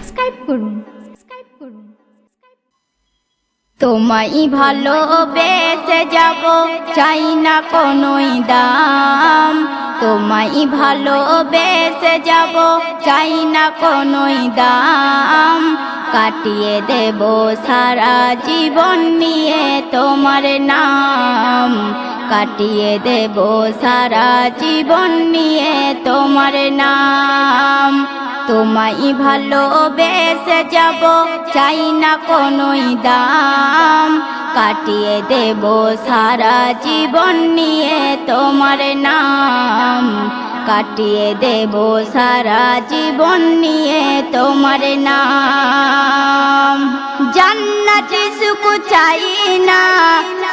Subscribe করুন। তোমায় ভালোবেসে যাব, চাই না কোনোই দাম। তোমায় ভালোবেসে যাব, চাই না কোনোই দাম। কাটিয়ে দেব সারা জীবন নিয়ে তোমার নাম। কাটিয়ে দেব সারা জীবন নিয়ে তোমার নাম। তোমায় ভালোবেসে যাব, চাই না কোনোই দাম। কাটিয়ে দেব সারা জীবন নিয়ে তোমার নাম। কাটিয়ে দেব সারা জীবন নিয়ে তোমার নাম। জান্নাতি সুখ চাই না,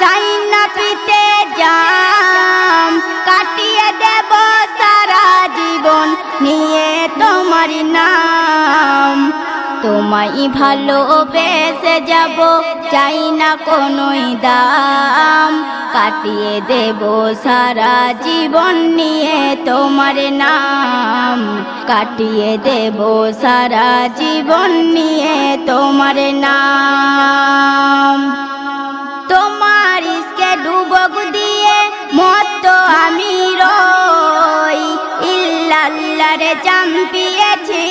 চাই না পিতে জাম। কাটিয়ে দেব সারা জীবন নিয়ে তোমার নাম। তোমায় ভালোবেসে যাব, চাই না কোনোই দাম। কাটিয়ে দেব সারা জীবন নিয়ে তোমার নাম। কাটিয়ে দেব সারা জীবন নিয়ে তোমার নাম। তোমার ইশকে ডুবক দিয়ে মত আমি রই। ইল্লাল্লাহরে চাম্পিয়েছি,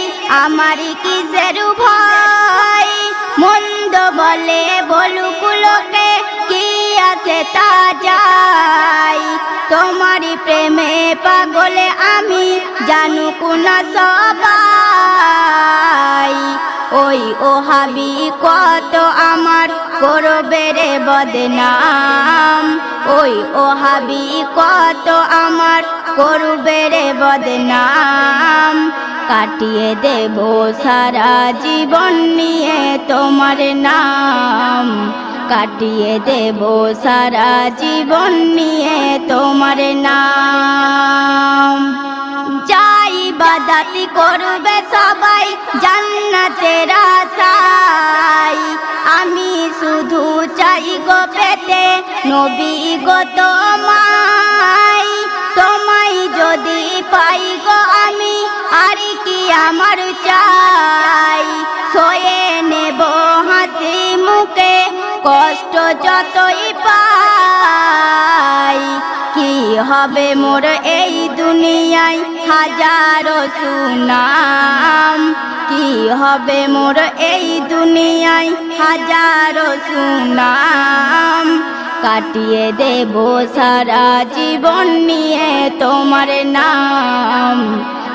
আমার কিসের ভয়। মন্দ বলে বলুক লোকে, কি আছে তা যাই। তোমারই প্রেমে পাগলে আমি, জানুক না সবাই। ওই ওহাবি কত আমার করবে রে বদনাম। ওই ওহাবি কত আমার করবে রে বদনাম। কাটিয়ে দেব সারা জীবন নিয়ে তোমার নাম। কাটিয়ে দেব সারা জীবন নিয়ে তোমার নাম। যাই ইবাদত করবে সবাই জান্নাতের আশায়। আমি শুধু চাই গো পেতে নবী গো তোমায়। তোমায় যদি পাই গো আমি, আর কি আমার চাই। সয়ে নেব হাসি মুখে কষ্ট যতই পাই। কি হবে মোর এই দুনিয়ায় হাজারো সুনাম। কি হবে মোর এই দুনিয়ায় হাজারো সুনাম। কাটিয়ে দেব সারা জীবন নিয়ে তোমার নাম।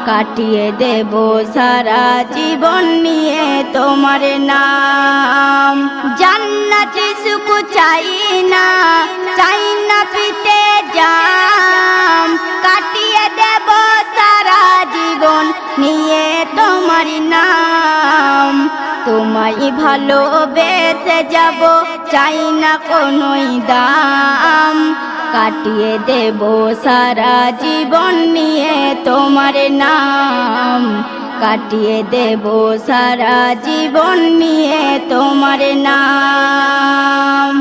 কাটিয়ে দেব সারা জীবন নিয়ে তোমার নাম। জান্নাতি সুখ চাই না, চাই না পিতে জাম। কাটিয়ে দেব সারা জীবন নিয়ে তোমার নাম। তোমায় ভালোবেসে যাব, চাই না কোনোই দাম। কাটিয়ে দেব সারা জীবন নিয়ে তোমার নাম। কাটিয়ে দেব সারা জীবন নিয়ে তোমার নাম।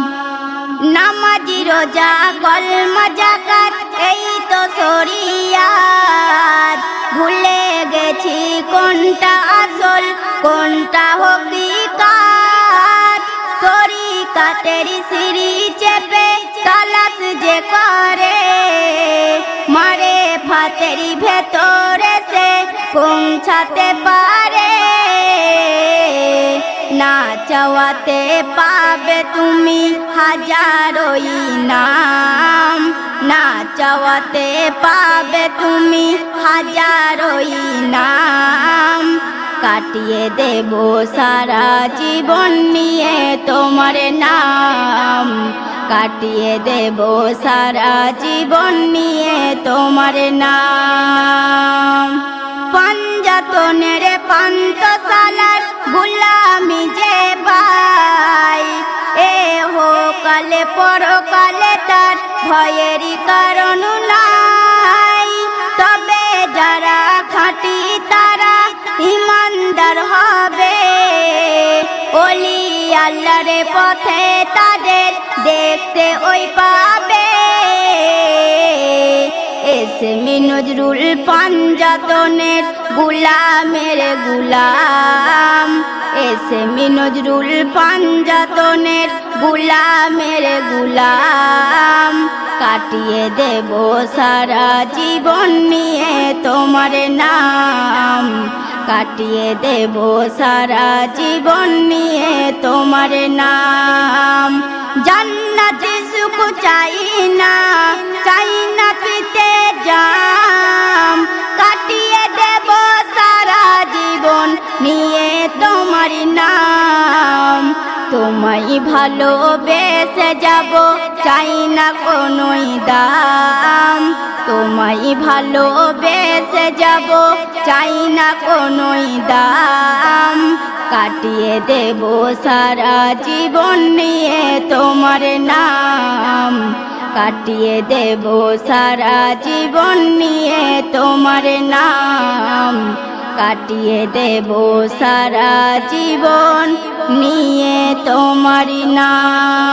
নামাজি রোজা কলমা যাকাত এই তো শরিয়াত। ভুলে গেছি কোনটা আসল কোনটা হকিকত। তরিকাতের সিঁড়ি চেপে তালাশ যে করে, মারে ফাতের ভেতরে সে পৌঁছাতে পারে। না চাওয়াতে পাবে তুমি হাজারো ইনাম। না চাওয়াতে পাবে তুমি হাজারো ইনাম। কাটিয়ে দেব সারা জীবন নিয়ে তোমার নাম। কাটিয়ে দেব সারা জীবন নিয়ে তোমার নাম। পাঞ্জাতনের পান্তশালার গুলামি যে পাই। এ হো কালে পরকালে তার ভয়েরই কারণ নাই। তবে যারা খাঁটি তারা ইমানদার হবে। ওলি আল্লাহর পথে তাদের দেখতে ওই পাবে। এসমি নজরুল পাঞ্জাতনের গুলামের গুলাম। এসএমই নজরুল পাঞ্জাতনের গুলামের গুলাম, কাটিয়ে দেব সারা জীবন নিয়ে তোমার নাম, কাটিয়ে দেব সারা জীবন নিয়ে তোমার নাম। জান্নাতে সুখ চাই না, চাই না পেতে জাম, কাটিয়ে দেব সারা জীবন নিয়ে তোমার নাম। তোমায় ভালোবেসে যাব, চাই না কোনোই দাম, তোমায় ভালোবেসে যাব, চাই না কোনোই দাম, কাটিয়ে দেব সারা জীবন নিয়ে তোমার নাম, কাটিয়ে দেব সারা জীবন নিয়ে তোমার নাম, কাটিয়ে দেব সারা জীবন নিয়ে তোমার নাম।